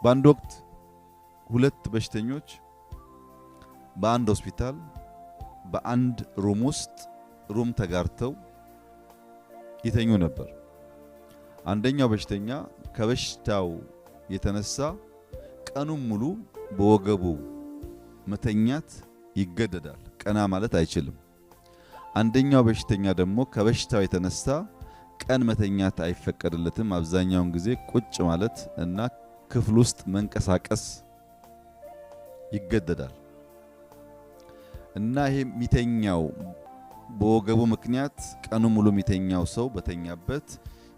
በአንድ ወቅት ሁለት በሽተኞች በአንድ ሆስፒታል በአንድ ሩም ውስጥ ሩም ተጋርተው ይተኙ ነበር። አንደኛው በሽተኛ ከበሽታው የተነሳ ቀኑን ሙሉ በወገቡ መተኛት ይገደዳል፣ ቀና ማለት አይችልም። አንደኛው በሽተኛ ደግሞ ከበሽታው የተነሳ ቀን መተኛት አይፈቀድለትም። አብዛኛውን ጊዜ ቁጭ ማለት እና ክፍል ውስጥ መንቀሳቀስ ይገደዳል። እና ይሄ የሚተኛው በወገቡ ምክንያት ቀኑ ሙሉ የሚተኛው ሰው በተኛበት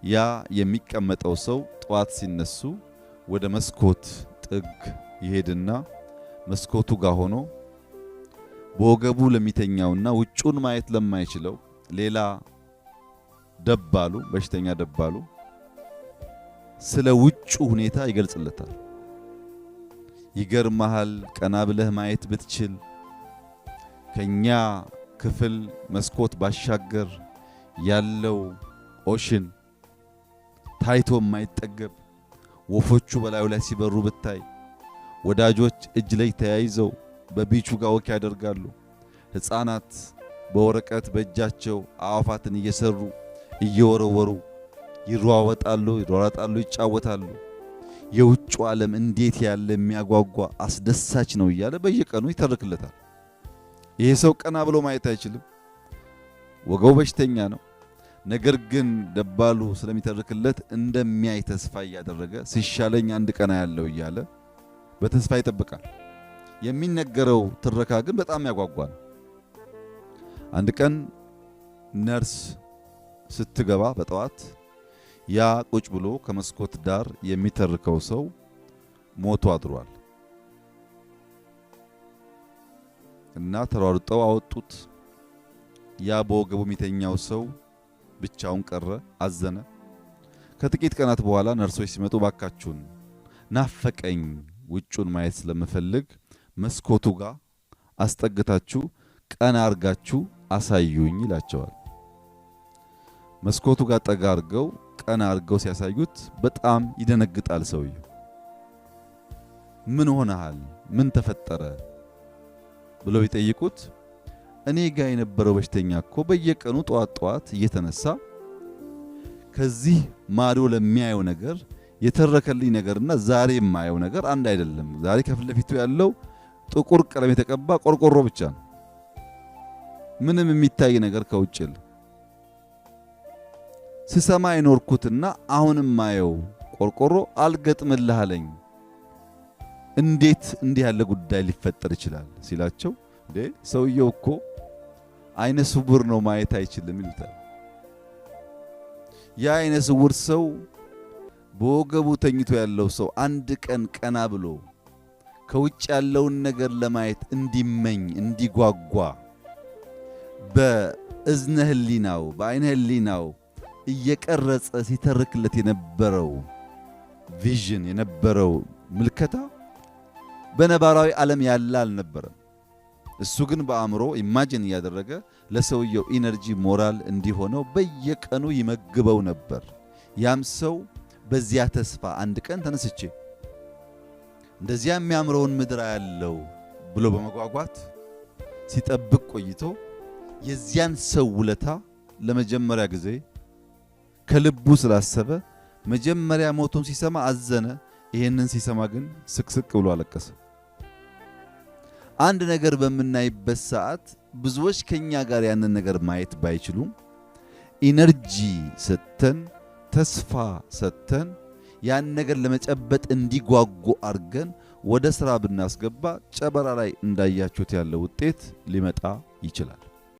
ያ የሚቀመጠው ሰው ጠዋት ሲነሱ ወደ መስኮት ጥግ ይሄድና መስኮቱ ጋር ሆኖ በወገቡ ለሚተኛውና ውጩን ማየት ለማይችለው ሌላ ደባሉ በሽተኛ ደባሉ ስለ ውጩ ሁኔታ ይገልጽለታል። ይገርማሃል፣ ቀና ብለህ ማየት ብትችል ከኛ ክፍል መስኮት ባሻገር ያለው ኦሽን ታይቶ የማይጠገብ ወፎቹ በላዩ ላይ ሲበሩ ብታይ፣ ወዳጆች እጅ ላይ ተያይዘው በቢቹ ጋር ወክ ያደርጋሉ። ሕፃናት በወረቀት በእጃቸው አዋፋትን እየሰሩ እየወረወሩ ይሯወጣሉ፣ ይጫወታሉ። የውጭ ዓለም እንዴት ያለ የሚያጓጓ አስደሳች ነው እያለ በየቀኑ ይተርክለታል። ይሄ ሰው ቀና ብሎ ማየት አይችልም፣ ወገቡ በሽተኛ ነው። ነገር ግን ደባሉ ስለሚተርክለት እንደሚያይ ተስፋ እያደረገ ሲሻለኝ አንድ ቀና ያለው እያለ በተስፋ ይጠብቃል። የሚነገረው ትረካ ግን በጣም ያጓጓ ነው። አንድ ቀን ነርስ ስትገባ በጠዋት ያ ቁጭ ብሎ ከመስኮት ዳር የሚተርከው ሰው ሞቶ አድሯል እና ተሯሩጠው አወጡት። ያ በወገቡ የሚተኛው ሰው ብቻውን ቀረ፣ አዘነ። ከጥቂት ቀናት በኋላ ነርሶች ሲመጡ ባካችሁን ናፈቀኝ፣ ውጩን ማየት ስለምፈልግ መስኮቱ ጋር አስጠግታችሁ ቀና አርጋችሁ አሳዩኝ ይላቸዋል። መስኮቱ ጋር ጠጋ አርገው ቀና አርገው ሲያሳዩት በጣም ይደነግጣል ሰውየው። ምን ሆነሃል? ምን ተፈጠረ? ብለው ይጠይቁት። እኔ ጋር የነበረው በሽተኛ እኮ በየቀኑ ጠዋት እየተነሳ ከዚህ ማዶ ለሚያየው ነገር የተረከልኝ ነገርና ዛሬ የማየው ነገር አንድ አይደለም። ዛሬ ከፊት ለፊቱ ያለው ጥቁር ቀለም የተቀባ ቆርቆሮ ብቻ ነው። ምንም የሚታይ ነገር ከውጭ የለም። ስሰማ የኖርኩትና አሁንም ማየው ቆርቆሮ አልገጥምልህ አለኝ። እንዴት እንዲህ ያለ ጉዳይ ሊፈጠር ይችላል ሲላቸው፣ ሰውየው እኮ አይነ ስውር ነው ማየት አይችልም ይሉታል። ያ አይነ ስውር ሰው በወገቡ ተኝቶ ያለው ሰው አንድ ቀን ቀና ብሎ ከውጭ ያለውን ነገር ለማየት እንዲመኝ እንዲጓጓ በእዝነ ህሊናው በአይነ ህሊናው እየቀረጸ ሲተርክለት የነበረው ቪዥን የነበረው ምልከታ በነባራዊ ዓለም ያለ አልነበረም። እሱ ግን በአእምሮ ኢማጂን እያደረገ ለሰውየው ኢነርጂ ሞራል እንዲሆነው በየቀኑ ይመግበው ነበር። ያም ሰው በዚያ ተስፋ አንድ ቀን ተነስቼ እንደዚያ የሚያምረውን ምድር ያለው ብሎ በመጓጓት ሲጠብቅ ቆይቶ የዚያን ሰው ውለታ ለመጀመሪያ ጊዜ ከልቡ ስላሰበ መጀመሪያ ሞቱን ሲሰማ አዘነ። ይሄንን ሲሰማ ግን ስቅስቅ ብሎ አለቀሰ። አንድ ነገር በምናይበት ሰዓት ብዙዎች ከኛ ጋር ያንን ነገር ማየት ባይችሉም ኢነርጂ ሰተን ተስፋ ሰተን ያን ነገር ለመጨበጥ እንዲጓጉ አርገን ወደ ስራ ብናስገባ ጨበራ ላይ እንዳያችሁት ያለ ውጤት ሊመጣ ይችላል።